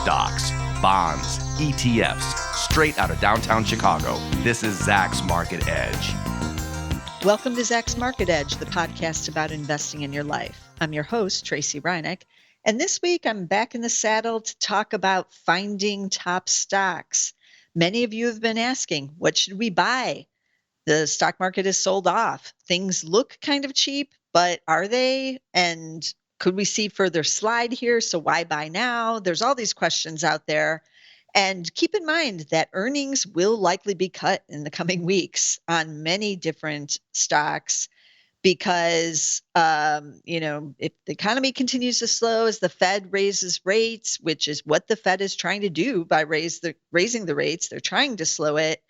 Stocks, bonds, ETFs, straight out of downtown Chicago. This is Zacks Market Edge. Welcome to Zacks Market Edge, the podcast about investing in your life. I'm your host, Tracey, and this week I'm back in the saddle to talk about finding top stocks. Many of you have been asking, what should we buy? The stock market is sold off. Things look kind of cheap, but are they? And could we see further slide here? So why buy now? There's all these questions out there. And keep in mind that earnings will likely be cut in the coming weeks on many different stocks because, if the economy continues to slow as the Fed raises rates, which is what the Fed is trying to do by raising the rates, they're trying to slow it,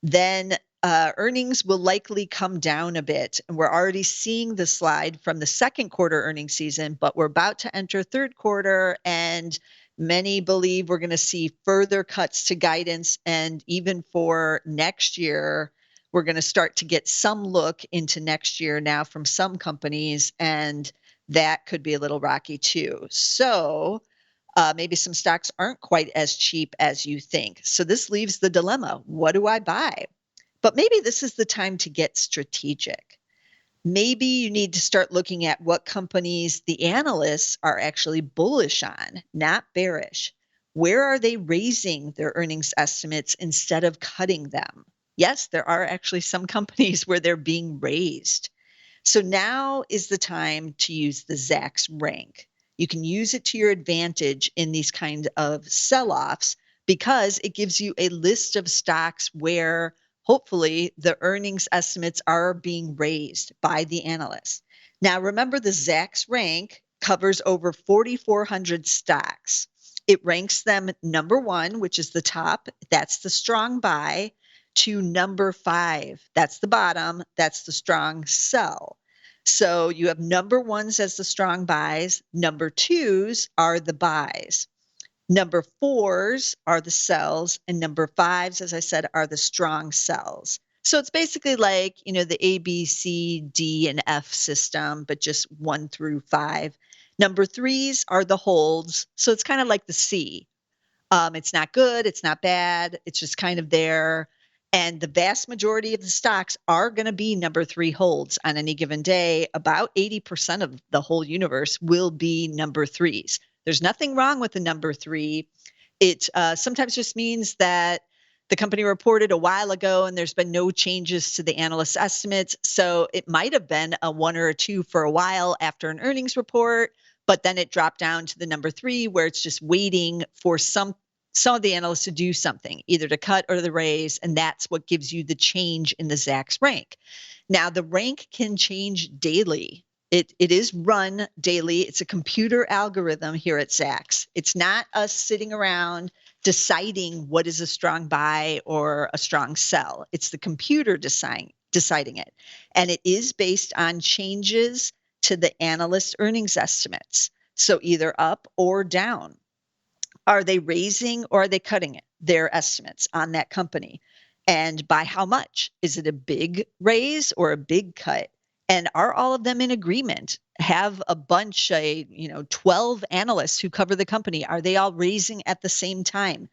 then earnings will likely come down a bit. And we're already seeing the slide from the second quarter earnings season, but we're about to enter third quarter, and many believe we're going to see further cuts to guidance. And even for next year, we're going to start to get some look into next year now from some companies, and that could be a little rocky too. So maybe some stocks aren't quite as cheap as you think. So this leaves the dilemma. What do I buy? But maybe this is the time to get strategic. Maybe you need to start looking at what companies the analysts are actually bullish on, not bearish. Where are they raising their earnings estimates instead of cutting them? Yes, there are actually some companies where they're being raised. So now is the time to use the Zacks rank. You can use it to your advantage in these kind of sell-offs because it gives you a list of stocks where hopefully the earnings estimates are being raised by the analysts. Now, remember the Zacks rank covers over 4,400 stocks. It ranks them number 1, which is the top. That's the strong buy, to number 5. That's the bottom. That's the strong sell. So you have number 1s as the strong buys. Number 2s are the buys. Number 4s are the sells, and number 5s, as I said, are the strong sells. So it's basically like, the A, B, C, D, and F system, but just 1 through 5. Number 3s are the holds. So it's kind of like the C. It's not good. It's not bad. It's just kind of there. And the vast majority of the stocks are going to be number 3 holds on any given day. About 80% of the whole universe will be number 3s. There's nothing wrong with the number 3. It sometimes just means that the company reported a while ago and there's been no changes to the analyst estimates. So it might have been a 1 or a 2 for a while after an earnings report, but then it dropped down to the number 3 where it's just waiting for some of the analysts to do something, either to cut or to raise, and that's what gives you the change in the Zacks rank. Now, the rank can change daily. It is run daily. It's a computer algorithm here at Zacks. It's not us sitting around deciding what is a strong buy or a strong sell. It's the computer deciding it. And it is based on changes to the analyst earnings estimates. So either up or down. Are they raising or are they cutting their estimates on that company? And by how much? Is it a big raise or a big cut? And are all of them in agreement? Have a bunch, 12 analysts who cover the company. Are they all raising at the same time?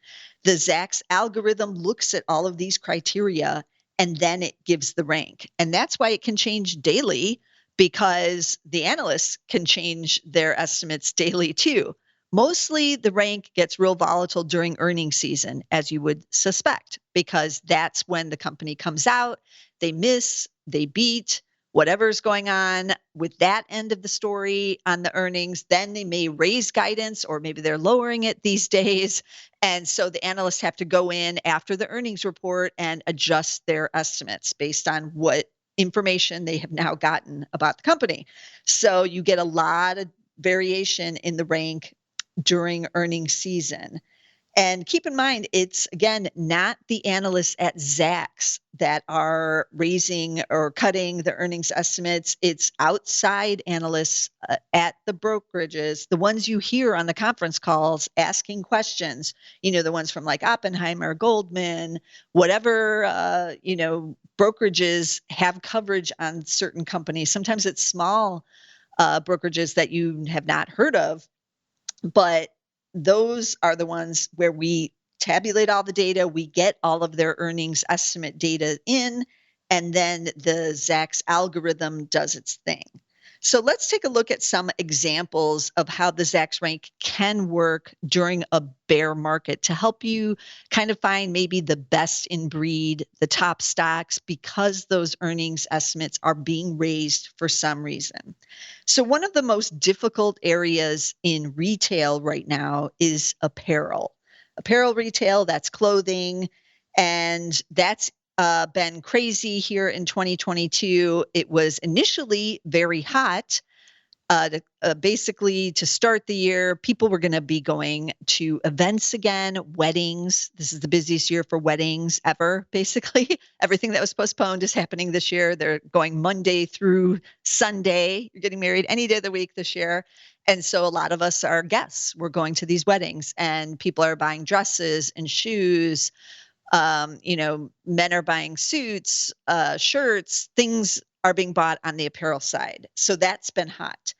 The Zacks algorithm looks at all of these criteria and then it gives the rank. And that's why it can change daily, because the analysts can change their estimates daily too. Mostly the rank gets real volatile during earnings season, as you would suspect, because that's when the company comes out, they miss, they beat, whatever's going on with that end of the story on the earnings. Then they may raise guidance, or maybe they're lowering it these days. And so the analysts have to go in after the earnings report and adjust their estimates based on what information they have now gotten about the company. So you get a lot of variation in the rank during earnings season. And keep in mind, it's, again, not the analysts at Zacks that are raising or cutting the earnings estimates. It's outside analysts at the brokerages, the ones you hear on the conference calls asking questions, the ones from like Oppenheimer, Goldman, whatever, brokerages have coverage on certain companies. Sometimes it's small brokerages that you have not heard of, but those are the ones where we tabulate all the data, we get all of their earnings estimate data in, and then the Zacks algorithm does its thing. So let's take a look at some examples of how the Zacks rank can work during a bear market to help you kind of find maybe the best in breed, the top stocks, because those earnings estimates are being raised for some reason. So one of the most difficult areas in retail right now is apparel. Apparel retail, that's clothing, and that's been crazy here in 2022. It was initially very hot. Basically, to start the year, people were going to be going to events again, weddings. This is the busiest year for weddings ever, basically. Everything that was postponed is happening this year. They're going Monday through Sunday. You're getting married any day of the week this year. And so a lot of us are guests. We're going to these weddings, and people are buying dresses and shoes. Men are buying suits, shirts, things are being bought on the apparel side. So that's been hot.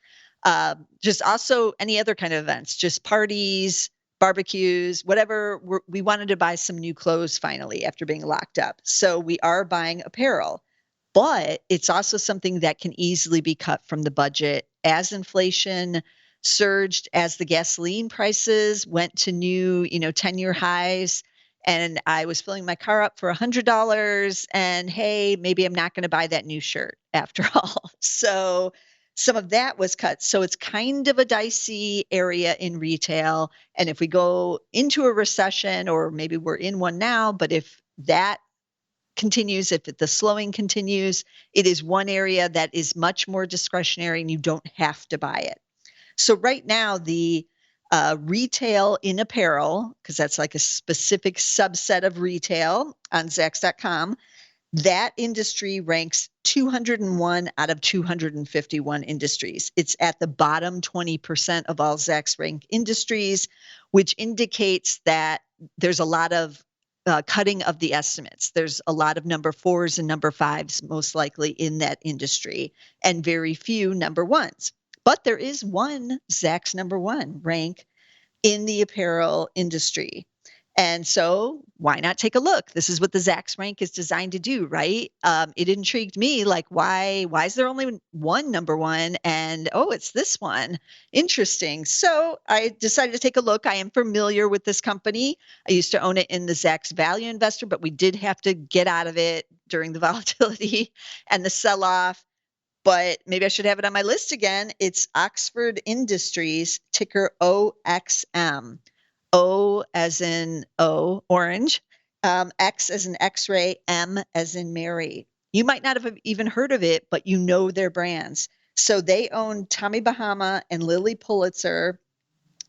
Just also any other kind of events, just parties, barbecues, whatever. We wanted to buy some new clothes finally after being locked up. So we are buying apparel, but it's also something that can easily be cut from the budget as inflation surged, as the gasoline prices went to new, 10-year highs. And I was filling my car up for $100, and hey, maybe I'm not going to buy that new shirt after all. So some of that was cut. So it's kind of a dicey area in retail. And if we go into a recession, or maybe we're in one now, but if that continues, if the slowing continues, it is one area that is much more discretionary and you don't have to buy it. So right now, the retail in apparel, because that's like a specific subset of retail on Zacks.com, that industry ranks 201 out of 251 industries. It's at the bottom 20% of all Zacks rank industries, which indicates that there's a lot of cutting of the estimates. There's a lot of number fours and number fives, most likely in that industry, and very few number ones. But there is one Zacks number one rank in the apparel industry. And so why not take a look? This is what the Zacks rank is designed to do, right? It intrigued me, like, why is there only one number one? And, oh, it's this one. Interesting. So I decided to take a look. I am familiar with this company. I used to own it in the Zacks Value Investor, but we did have to get out of it during the volatility and the sell-off. But maybe I should have it on my list again. It's Oxford Industries, ticker OXM. O as in orange, X as in X-ray, M as in Mary. You might not have even heard of it, but you know their brands. So they own Tommy Bahama and Lilly Pulitzer.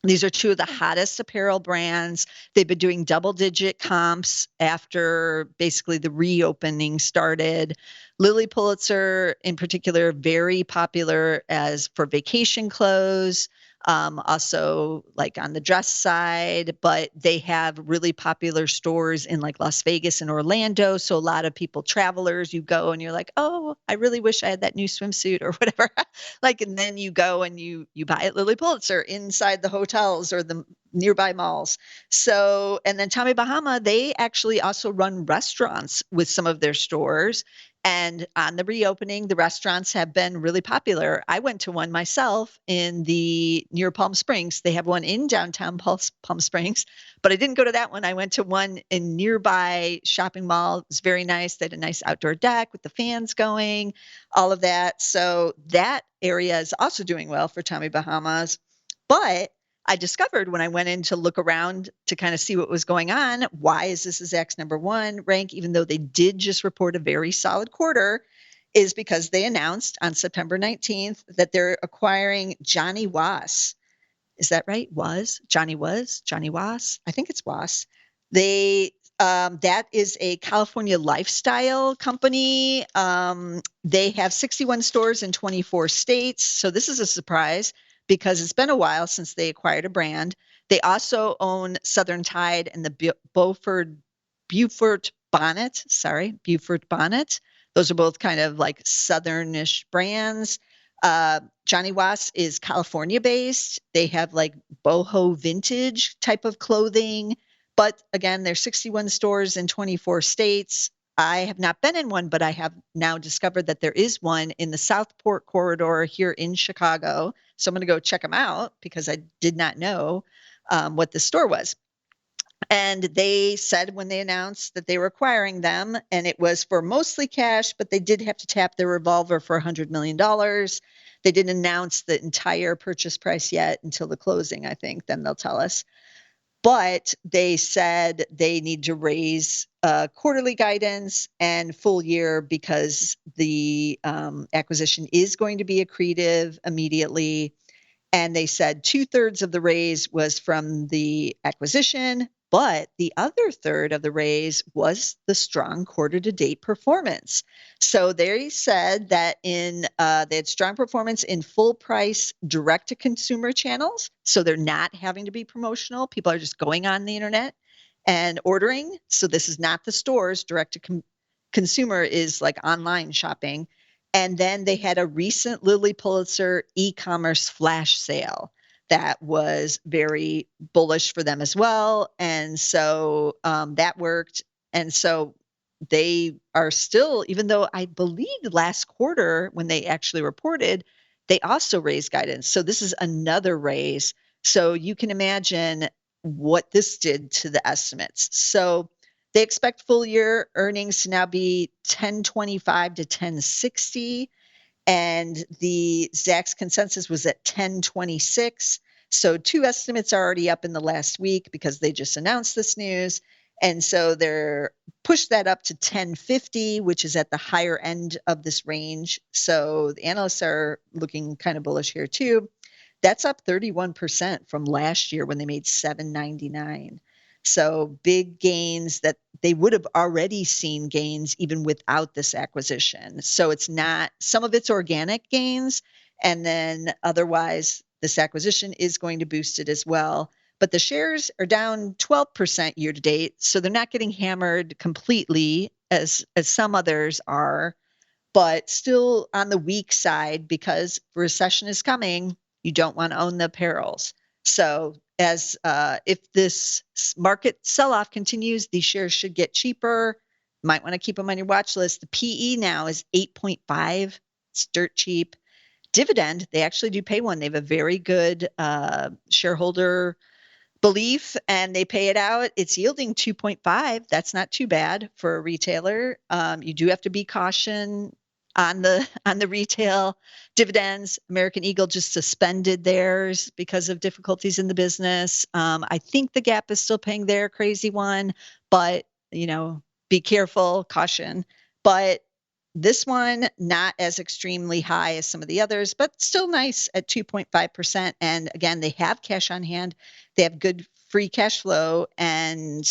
These are two of the hottest apparel brands. They've been doing double-digit comps after basically the reopening started. Lilly Pulitzer, in particular, very popular as for vacation clothes. Also like on the dress side, but they have really popular stores in like Las Vegas and Orlando. So a lot of people, travelers, you go and you're like, oh, I really wish I had that new swimsuit or whatever. And then you go and you buy at Lilly Pulitzer inside the hotels or the nearby malls. So, and then Tommy Bahama, they actually also run restaurants with some of their stores. And on the reopening, the restaurants have been really popular. I went to one myself near Palm Springs. They have one in downtown Palm Springs, but I didn't go to that one. I went to one in nearby shopping mall. It was very nice. They had a nice outdoor deck with the fans going, all of that. So that area is also doing well for Tommy Bahamas. But I discovered when I went in to look around to kind of see what was going on, why is this a Zacks number one rank, even though they did just report a very solid quarter, is because they announced on September 19th that they're acquiring Johnny Was. Is that right? Johnny Was? I think it's Was. That is a California lifestyle company. They have 61 stores in 24 states. So this is a surprise, because it's been a while since they acquired a brand. They also own Southern Tide and the Beaufort Bonnet. Those are both kind of like Southernish brands. Johnny Was is California based. They have like boho vintage type of clothing. But again, there's 61 stores in 24 states. I have not been in one, but I have now discovered that there is one in the Southport corridor here in Chicago. So I'm going to go check them out because I did not know what the store was. And they said when they announced that they were acquiring them, and it was for mostly cash, but they did have to tap their revolver for $100 million. They didn't announce the entire purchase price yet until the closing, I think. Then they'll tell us. But they said they need to raise quarterly guidance and full year because the acquisition is going to be accretive immediately. And they said 2/3 of the raise was from the acquisition, but the other third of the raise was the strong quarter to date performance. So they said that they had strong performance in full price direct to consumer channels. So they're not having to be promotional. People are just going on the internet and ordering. So this is not the stores. Direct to consumer is like online shopping. And then they had a recent Lilly Pulitzer e-commerce flash sale that was very bullish for them as well. And so that worked. And so they are still, even though I believe last quarter when they actually reported, they also raised guidance. So this is another raise. So you can imagine what this did to the estimates. So they expect full year earnings to now be 1025 to 1060, and the Zacks consensus was at 1026. So two estimates are already up in the last week because they just announced this news. And so they're pushed that up to 1050, which is at the higher end of this range. So the analysts are looking kind of bullish here too. That's up 31% from last year when they made 799. So big gains that they would have already seen gains even without this acquisition. So it's not, some of it's organic gains, and then otherwise this acquisition is going to boost it as well. But the shares are down 12% year to date, so they're not getting hammered completely as some others are, but still on the weak side because recession is coming. You don't want to own the perils. So as if this market sell-off continues, these shares should get cheaper. Might want to keep them on your watch list. The PE now is 8.5. It's dirt cheap. Dividend, they actually do pay one. They have a very good shareholder belief and they pay it out. It's yielding 2.5. That's not too bad for a retailer. You do have to be caution on the retail dividends. American Eagle just suspended theirs because of difficulties in the business. I think the Gap is still paying their crazy one, but be careful, caution. But this one, not as extremely high as some of the others, but still nice at 2.5%. And again, they have cash on hand. They have good free cash flow. And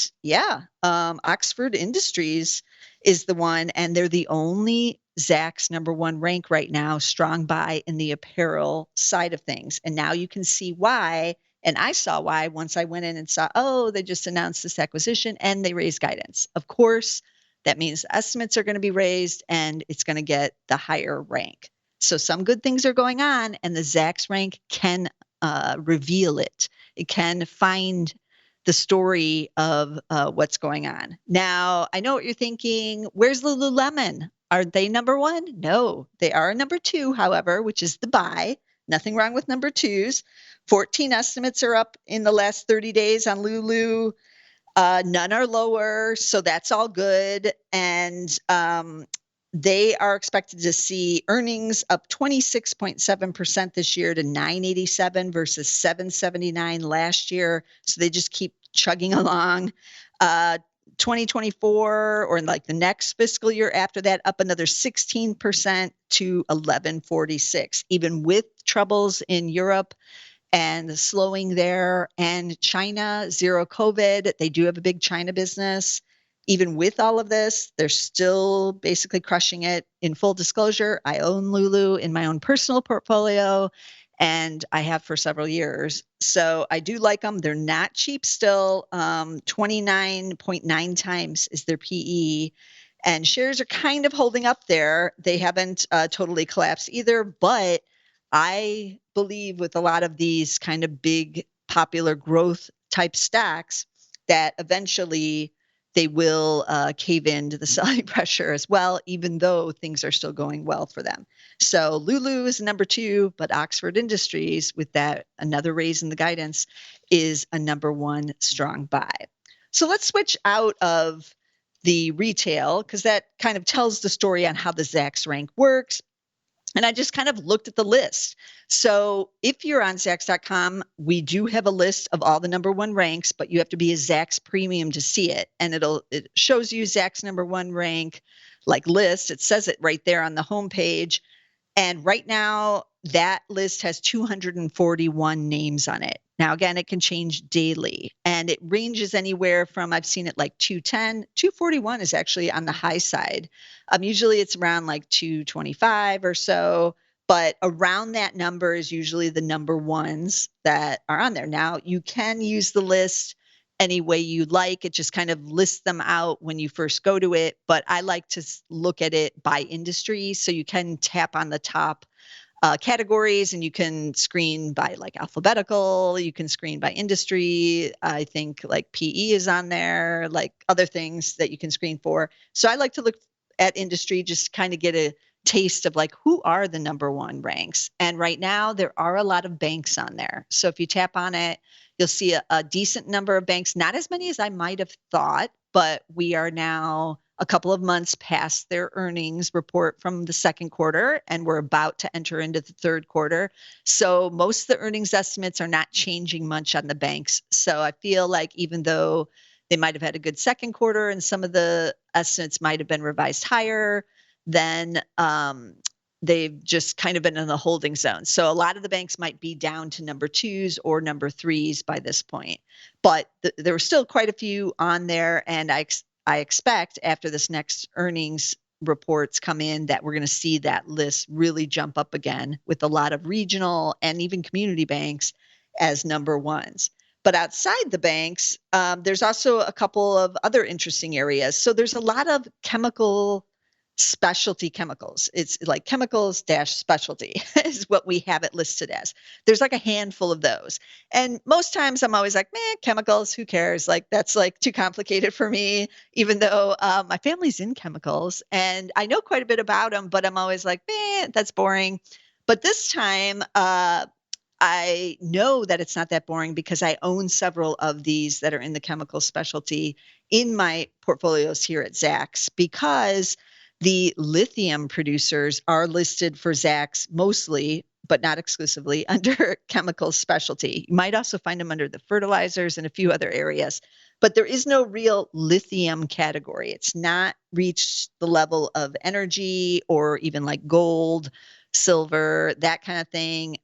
Oxford Industries is the one. And they're the only Zacks #1 rank right now, strong buy in the apparel side of things. And now you can see why. And I saw why once I went in and saw, they just announced this acquisition and they raised guidance. Of course, that means estimates are going to be raised and it's going to get the higher rank. So some good things are going on and the Zacks rank can reveal it. It can find the story of what's going on. Now, I know what you're thinking. Where's Lululemon? Are they #1? No, they are #2, however, which is the buy. Nothing wrong with #2s. 14 estimates are up in the last 30 days on LULU. None are lower, so that's all good. And they are expected to see earnings up 26.7% this year to 987 versus 779 last year. So they just keep chugging along. 2024 or like the next fiscal year after that, up another 16% to 1146, even with troubles in Europe and the slowing there, and China, zero COVID. They do have a big China business. Even with all of this, they're still basically crushing it. In full disclosure, I own Lulu in my own personal portfolio, and I have for several years. So I do like them. They're not cheap still. 29.9 times is their PE. And shares are kind of holding up there. They haven't totally collapsed either, but I believe with a lot of these kind of big popular growth type stocks that eventually they will cave into the selling pressure as well, even though things are still going well for them. So LULU is number 2, but Oxford Industries, with that another raise in the guidance, is a number 1 strong buy. So let's switch out of the retail because that kind of tells the story on how the Zacks rank works. And I just kind of looked at the list. So if you're on Zacks.com, we do have a list of all the number 1 ranks, but you have to be a Zacks premium to see it. And it shows you Zacks number 1 rank, like list. It says it right there on the homepage. And right now, that list has 241 names on it. Now, again, it can change daily and it ranges anywhere from, I've seen it like 210, 241 is actually on the high side. Usually it's around like 225 or so, but around that number is usually the number 1s that are on there. Now, you can use the list any way you like. It just kind of lists them out when you first go to it. But I like to look at it by industry. So you can tap on the top categories and you can screen by like alphabetical, you can screen by industry. I think like PE is on there, like other things that you can screen for. So I like to look at industry, just kind of get a taste of like who are the number 1 ranks. And right now there are a lot of banks on there. So if you tap on it, you'll see a decent number of banks, not as many as I might have thought, but we are now a couple of months past their earnings report from the second quarter, and we're about to enter into the third quarter. So most of the earnings estimates are not changing much on the banks. So I feel like even though they might have had a good second quarter and some of the estimates might have been revised higher, then they've just kind of been in the holding zone. So a lot of the banks might be down to number 2s or number 3s by this point. But there were still quite a few on there. And I expect after this next earnings reports come in that we're going to see that list really jump up again with a lot of regional and even community banks as number 1s. But outside the banks, there's also a couple of other interesting areas. So there's a lot of specialty chemicals. It's like chemicals dash specialty is what we have it listed as. There's like a handful of those. And most times I'm always like, man, chemicals, who cares? Like that's like too complicated for me, even though my family's in chemicals and I know quite a bit about them, but I'm always like, man, that's boring. But this time, I know that it's not that boring because I own several of these that are in the chemical specialty in my portfolios here at Zacks, because the lithium producers are listed for Zacks mostly, but not exclusively, under chemical specialty. You might also find them under the fertilizers and a few other areas, but there is no real lithium category. It's not reached the level of energy or even like gold, silver, that kind of thing.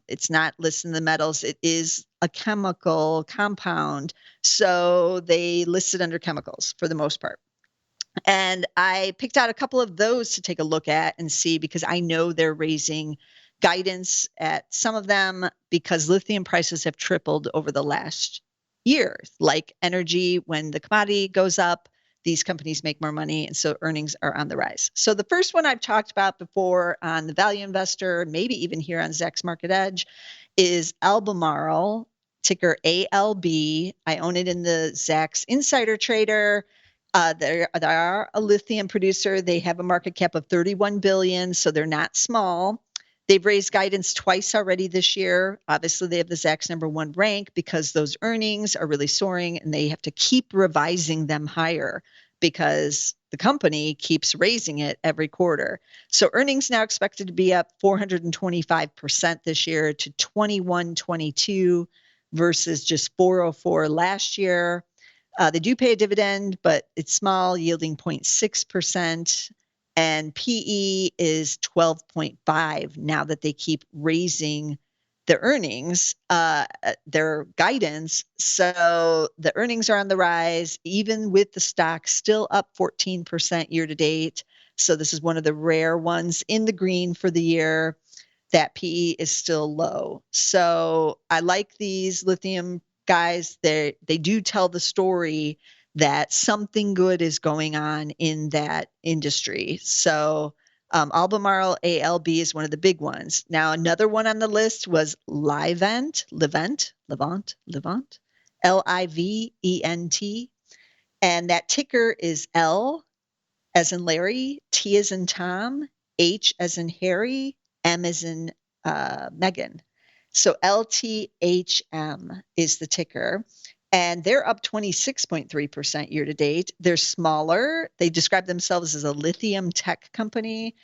It's not listed in the metals. It is a chemical compound. So they list it under chemicals for the most part. And I picked out a couple of those to take a look at and see, because I know they're raising guidance at some of them because lithium prices have tripled over the last year. Like energy, when the commodity goes up, these companies make more money, and so earnings are on the rise. So the first one I've talked about before on the Value Investor, maybe even here on Zacks Market Edge, is Albemarle, ticker ALB. I own it in the Zacks Insider Trader. They are a lithium producer. They have a market cap of 31 billion, so they're not small. They've raised guidance twice already this year. Obviously, they have the Zacks number 1 rank because those earnings are really soaring and they have to keep revising them higher because the company keeps raising it every quarter. So earnings now expected to be up 425% this year to 2122 versus just 404 last year. They do pay a dividend, but it's small, yielding 0.6%. And PE is 12.5 now that they keep raising the earnings, their guidance. So the earnings are on the rise, even with the stock still up 14% year to date. So this is one of the rare ones in the green for the year. That PE is still low. So I like these lithium guys. They do tell the story that something good is going on in that industry. So Albemarle ALB is one of the big ones. Now, another one on the list was Livent, Livent, and that ticker is L as in Larry, T as in Tom, H as in Harry, M as in Megan. So LTHM is the ticker. And they're up 26.3% year to date. They're smaller. They describe themselves as a lithium tech company.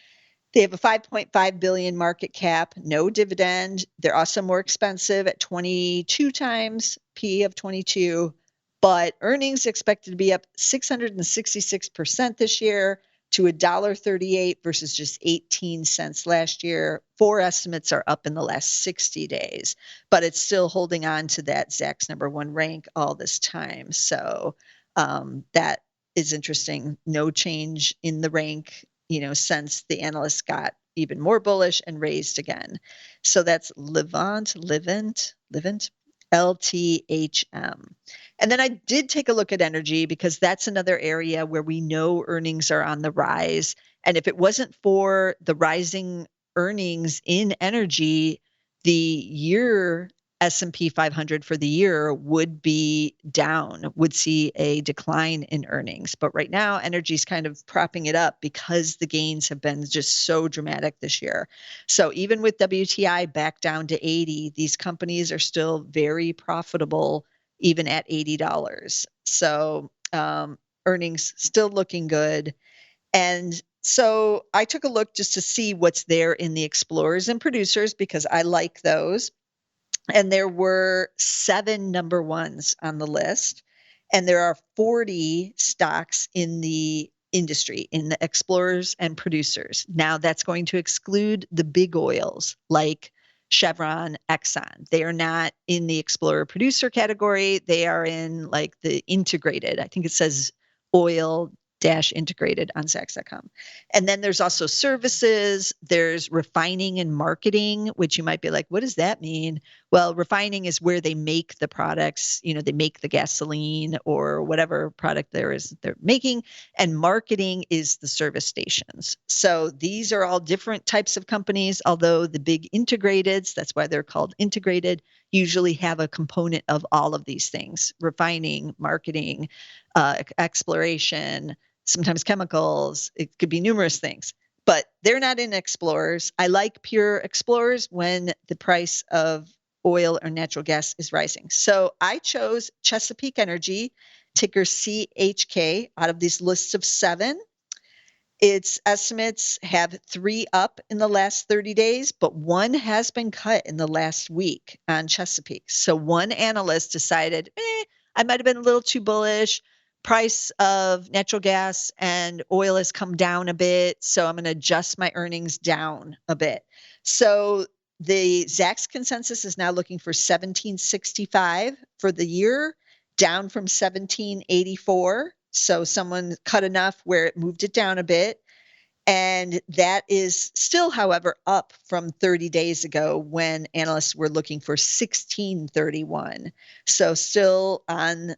They have a 5.5 billion market cap, no dividend. They're also more expensive at 22 times P of 22, but earnings expected to be up 666% this year to $1.38 versus just 18 cents last year. Four estimates are up in the last 60 days, but it's still holding on to that Zacks #1 rank all this time. So that is interesting. No change in the rank, since the analysts got even more bullish and raised again. So that's Livent, LTHM. And then I did take a look at energy because that's another area where we know earnings are on the rise. And if it wasn't for the rising earnings in energy, the year S&P 500 for the year would be down, would see a decline in earnings. But right now, energy is kind of propping it up because the gains have been just so dramatic this year. So even with WTI back down to 80, these companies are still very profitable, even at $80. So earnings still looking good. And so I took a look just to see what's there in the explorers and producers because I like those. And there were 7 number ones on the list. And there are 40 stocks in the industry, in the explorers and producers. Now that's going to exclude the big oils like Chevron, Exxon. They are not in the explorer producer category. They are in like the integrated. I think it says oil integrated on Zacks.com. And then there's also services, there's refining and marketing, which you might be like, what does that mean? Well, refining is where they make the products, they make the gasoline or whatever product there is they're making. And marketing is the service stations. So these are all different types of companies, although the big integrateds, that's why they're called integrated, usually have a component of all of these things: refining, marketing, exploration, sometimes chemicals. It could be numerous things, but they're not in explorers. I like pure explorers when the price of oil or natural gas is rising. So I chose Chesapeake Energy, ticker CHK, out of these lists of 7. Its estimates have 3 up in the last 30 days, but 1 has been cut in the last week on Chesapeake. So one analyst decided, I might have been a little too bullish. Price of natural gas and oil has come down a bit, so I'm going to adjust my earnings down a bit. So the Zacks consensus is now looking for 1765 for the year, down from 1784. So someone cut enough where it moved it down a bit. And that is still, however, up from 30 days ago when analysts were looking for 1631. So still on,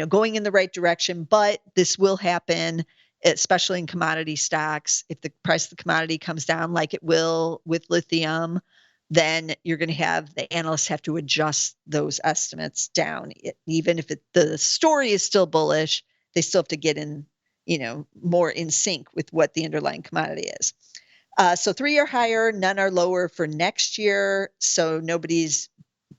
going in the right direction, but this will happen, especially in commodity stocks. If the price of the commodity comes down like it will with lithium, then you're going to have the analysts have to adjust those estimates down. Even if the story is still bullish, they still have to get in, more in sync with what the underlying commodity is. So 3 are higher, none are lower for next year. So nobody's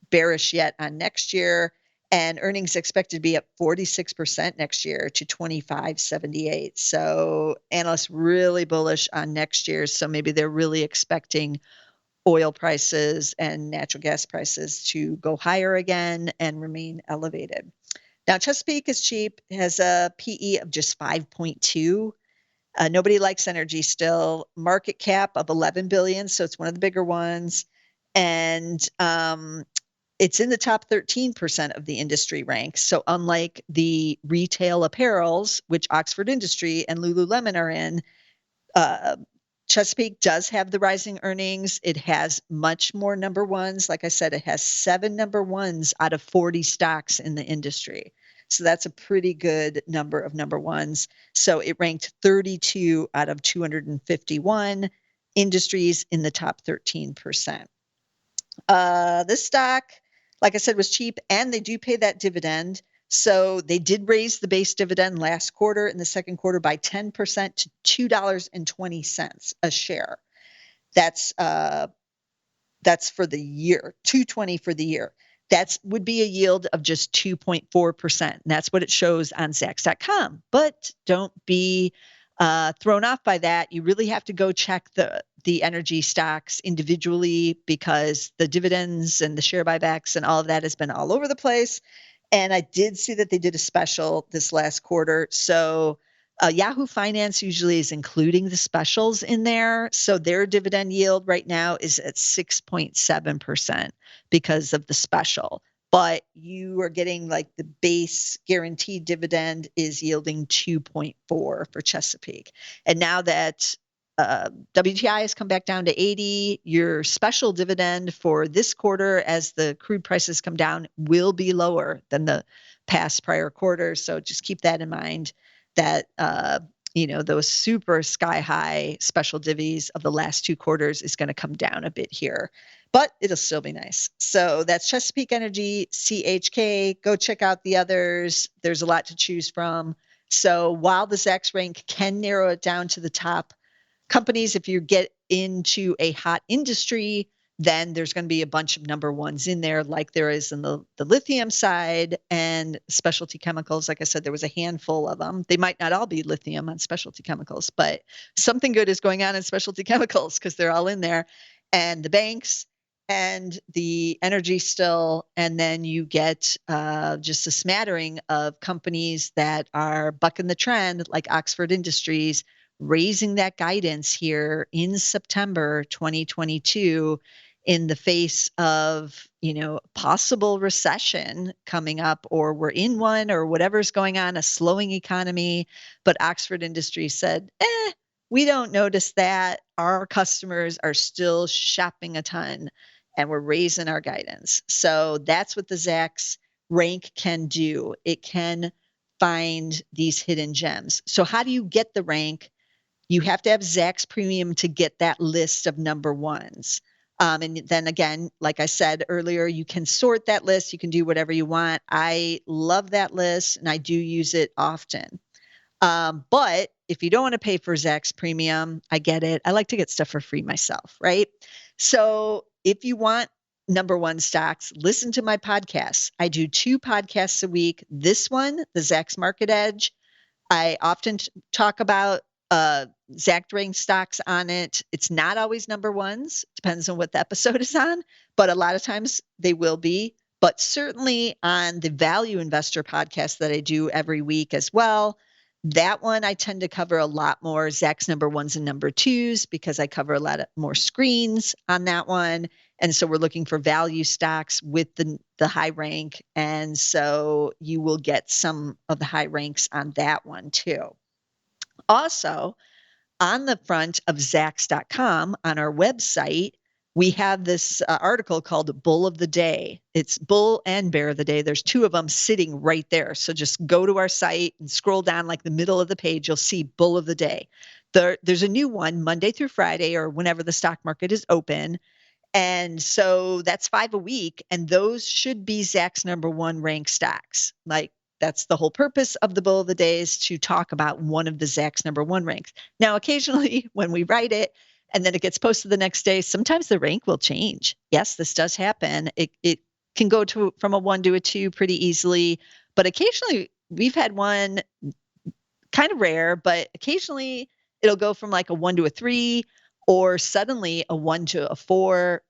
bearish yet on next year. And earnings expected to be up 46% next year to 25.78. So analysts really bullish on next year. So maybe they're really expecting oil prices and natural gas prices to go higher again and remain elevated. Now, Chesapeake is cheap, has a PE of just 5.2. Nobody likes energy still. Market cap of 11 billion, so it's one of the bigger ones. And it's in the top 13% of the industry ranks. So unlike the retail apparels, which Oxford Industry and Lululemon are in, Chesapeake does have the rising earnings. It has much more number ones. Like I said, it has 7 number ones out of 40 stocks in the industry. So that's a pretty good number of number ones. So it ranked 32 out of 251 industries in the top 13%. This stock, like I said, was cheap, and they do pay that dividend. So they did raise the base dividend last quarter in the second quarter by 10% to $2.20 a share. That's for the year, 220 for the year. That would be a yield of just 2.4%. And that's what it shows on Zacks.com. But don't be thrown off by that. You really have to go check the energy stocks individually, because the dividends and the share buybacks and all of that has been all over the place. And I did see that they did a special this last quarter. So Yahoo Finance usually is including the specials in there. So their dividend yield right now is at 6.7% because of the special. But you are getting like the base guaranteed dividend is yielding 2.4 for Chesapeake. And now that WTI has come back down to 80, your special dividend for this quarter, as the crude prices come down, will be lower than the past prior quarters. So just keep that in mind, that those super sky high special divvies of the last two quarters is going to come down a bit here, but it'll still be nice. So that's Chesapeake Energy, CHK. Go check out the others. There's a lot to choose from. So while the Zacks rank can narrow it down to the top companies, if you get into a hot industry, then there's going to be a bunch of number ones in there, like there is in the lithium side and specialty chemicals. Like I said, there was a handful of them. They might not all be lithium on specialty chemicals, but something good is going on in specialty chemicals because they're all in there. And the banks and the energy still, and then you get just a smattering of companies that are bucking the trend, like Oxford Industries, raising that guidance here in September 2022 in the face of, possible recession coming up, or we're in one, or whatever's going on, a slowing economy. But Oxford Industries said, we don't notice that. Our customers are still shopping a ton, and we're raising our guidance. So that's what the Zacks rank can do. It can find these hidden gems. So how do you get the rank? You have to have Zacks Premium to get that list of number ones. And then again, like I said earlier, you can sort that list. You can do whatever you want. I love that list, and I do use it often. But if you don't want to pay for Zacks Premium, I get it. I like to get stuff for free myself, right? So if you want number one stocks, listen to my podcasts. I do 2 podcasts a week. This one, the Zacks Market Edge, I often talk about Zacks rank stocks on it. It's not always number ones. Depends on what the episode is on, but a lot of times they will be. But certainly on the Value Investor podcast that I do every week as well, that one I tend to cover a lot more Zacks number ones and number twos, because I cover a lot more screens on that one. And so we're looking for value stocks with the high rank. And so you will get some of the high ranks on that one too. Also, on the front of Zacks.com on our website, we have this article called Bull of the Day. It's Bull and Bear of the Day. There's 2 of them sitting right there. So just go to our site and scroll down like the middle of the page. You'll see Bull of the Day. There's a new one Monday through Friday, or whenever the stock market is open. And so that's 5 a week. And those should be Zacks number one rank stocks. Like, that's the whole purpose of the Bull of the Day, is to talk about one of the Zacks number one ranks. Now, occasionally when we write it and then it gets posted the next day, sometimes the rank will change. Yes, this does happen. It can go from a 1 to a 2 pretty easily, but occasionally we've had one, kind of rare, but occasionally it'll go from like a 1 to a 3, or suddenly a 1 to a 4,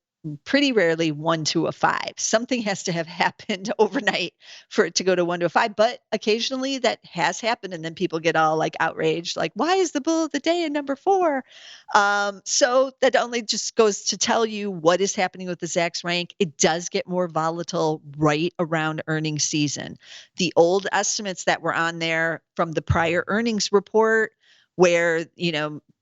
pretty rarely 1 to a 5. Something has to have happened overnight for it to go to 1 to a 5, but occasionally that has happened. And then people get all like outraged, like, why is the Bull of the Day in number 4? So that only just goes to tell you what is happening with the Zacks rank. It does get more volatile right around earnings season. The old estimates that were on there from the prior earnings report, where,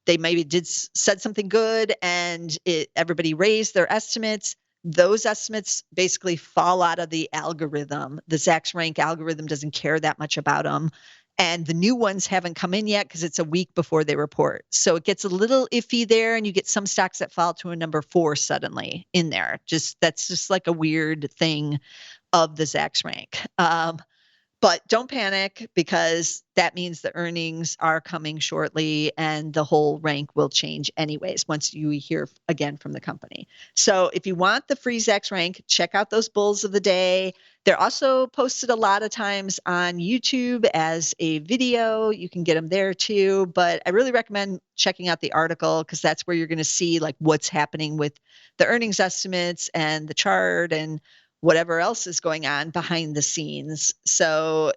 they maybe said something good and everybody raised their estimates, those estimates basically fall out of the algorithm. The Zacks rank algorithm doesn't care that much about them. And the new ones haven't come in yet because it's a week before they report. So it gets a little iffy there, and you get some stocks that fall to a number 4 suddenly in there. That's just like a weird thing of the Zacks rank. But don't panic, because that means the earnings are coming shortly and the whole rank will change anyways once you hear again from the company. So if you want the free Zacks rank, check out those bulls of the day. They're also posted a lot of times on YouTube as a video. You can get them there too, but I really recommend checking out the article, because that's where you're going to see like what's happening with the earnings estimates and the chart and whatever else is going on behind the scenes. So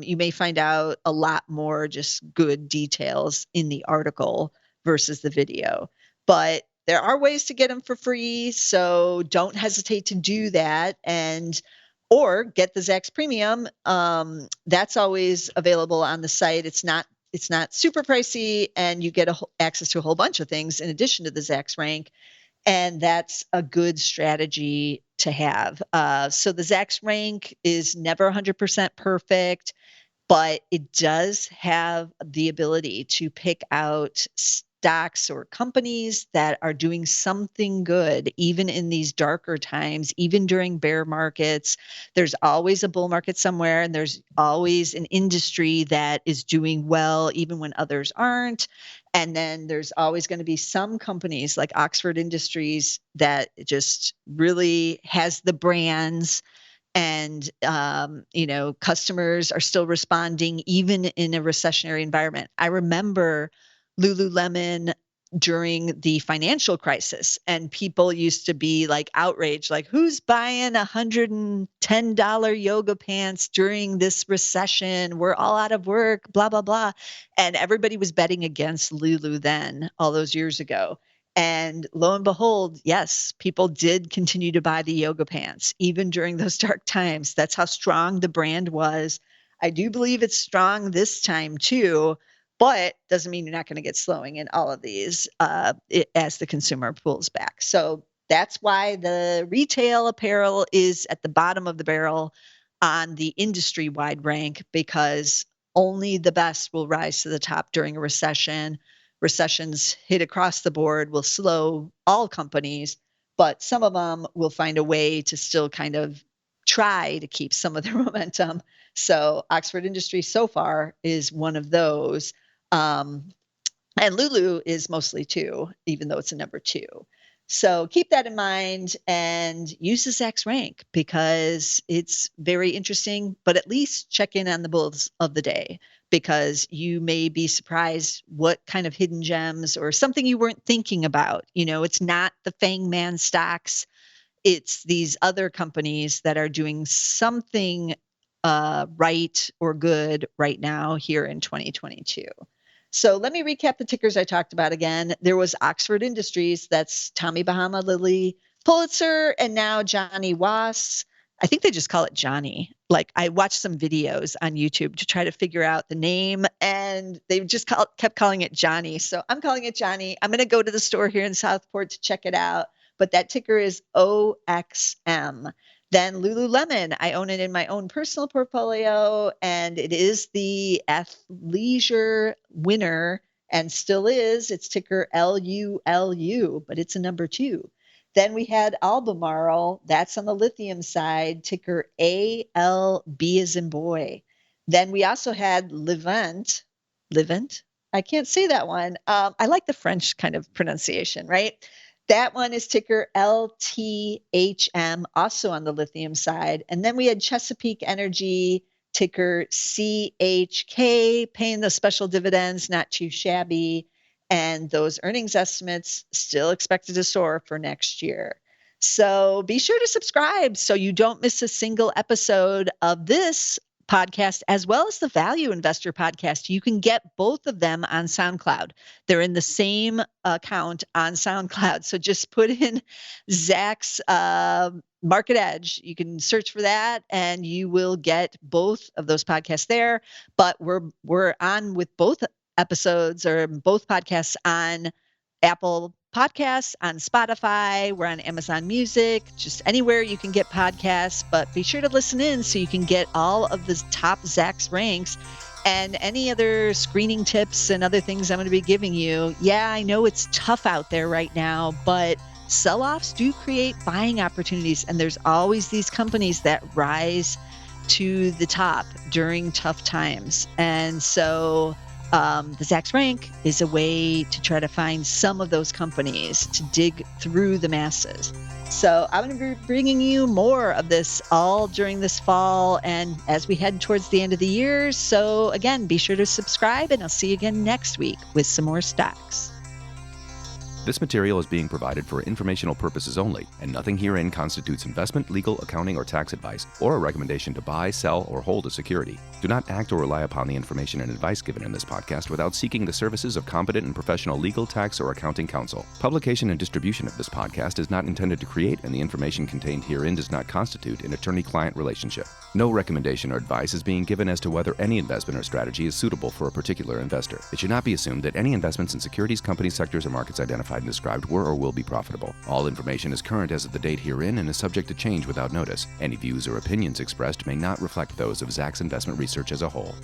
you may find out a lot more just good details in the article versus the video. But there are ways to get them for free, so don't hesitate to do that, or get the Zacks Premium. That's always available on the site. It's not super pricey, and you get access to a whole bunch of things in addition to the Zacks rank. And that's a good strategy to have. So the Zacks rank is never 100% perfect, but it does have the ability to pick out stocks or companies that are doing something good, even in these darker times, even during bear markets. There's always a bull market somewhere, and there's always an industry that is doing well, even when others aren't. And then there's always going to be some companies like Oxford Industries that just really has the brands, and customers are still responding even in a recessionary environment. I remember Lululemon during the financial crisis, and people used to be like outraged, like, who's buying $110 yoga pants during this recession? We're all out of work, blah blah blah. And everybody was betting against Lulu then, all those years ago. And lo and behold, yes, people did continue to buy the yoga pants, even during those dark times. That's how strong the brand was. I do believe it's strong this time too, but doesn't mean you're not going to get slowing in all of these as the consumer pulls back. So that's why the retail apparel is at the bottom of the barrel on the industry-wide rank, because only the best will rise to the top during a recession. Recessions hit across the board will slow all companies, but some of them will find a way to still kind of try to keep some of their momentum. So Oxford Industries so far is one of those. And Lulu is mostly 2, even though it's a number 2. So keep that in mind and use the Zacks rank, because it's very interesting, but at least check in on the bulls of the day, because you may be surprised what kind of hidden gems or something you weren't thinking about. It's not the Fang Man stocks. It's these other companies that are doing something right or good right now here in 2022. So let me recap the tickers I talked about again. There was Oxford Industries, that's Tommy Bahama, Lily Pulitzer, and now Johnny Was. I think they just call it Johnny. Like, I watched some videos on YouTube to try to figure out the name, and they just kept calling it Johnny. So I'm calling it Johnny. I'm going to go to the store here in Southport to check it out. But that ticker is OXM. Then Lululemon, I own it in my own personal portfolio, and it is the athleisure winner and still is. It's ticker LULU, but it's a number 2. Then we had Albemarle, that's on the lithium side, ticker ALB as in boy. Then we also had Livent. I can't say that one. I like the French kind of pronunciation, right? That one is ticker LTHM, also on the lithium side. And then we had Chesapeake Energy, ticker CHK, paying those special dividends, not too shabby. And those earnings estimates still expected to soar for next year. So be sure to subscribe so you don't miss a single episode of this podcast, as well as the Value Investor podcast. You can get both of them on SoundCloud. They're in the same account on SoundCloud. So just put in Zacks Market Edge. You can search for that, and you will get both of those podcasts there. But we're on with both episodes or both podcasts on Apple podcasts on Spotify. We're on Amazon Music, just anywhere you can get podcasts. But be sure to listen in so you can get all of the top Zacks ranks and any other screening tips and other things I'm going to be giving you. Yeah, I know it's tough out there right now, but sell-offs do create buying opportunities. And there's always these companies that rise to the top during tough times. And so the Zacks rank is a way to try to find some of those companies to dig through the masses. So I'm going to be bringing you more of this all during this fall and as we head towards the end of the year. So again, be sure to subscribe and I'll see you again next week with some more stocks. This material is being provided for informational purposes only, and nothing herein constitutes investment, legal, accounting, or tax advice, or a recommendation to buy, sell, or hold a security. Do not act or rely upon the information and advice given in this podcast without seeking the services of competent and professional legal, tax, or accounting counsel. Publication and distribution of this podcast is not intended to create, and the information contained herein does not constitute an attorney-client relationship. No recommendation or advice is being given as to whether any investment or strategy is suitable for a particular investor. It should not be assumed that any investments in securities, companies, sectors, or markets identified and described were or will be profitable. All information is current as of the date herein and is subject to change without notice. Any views or opinions expressed may not reflect those of Zacks Investment Research as a whole.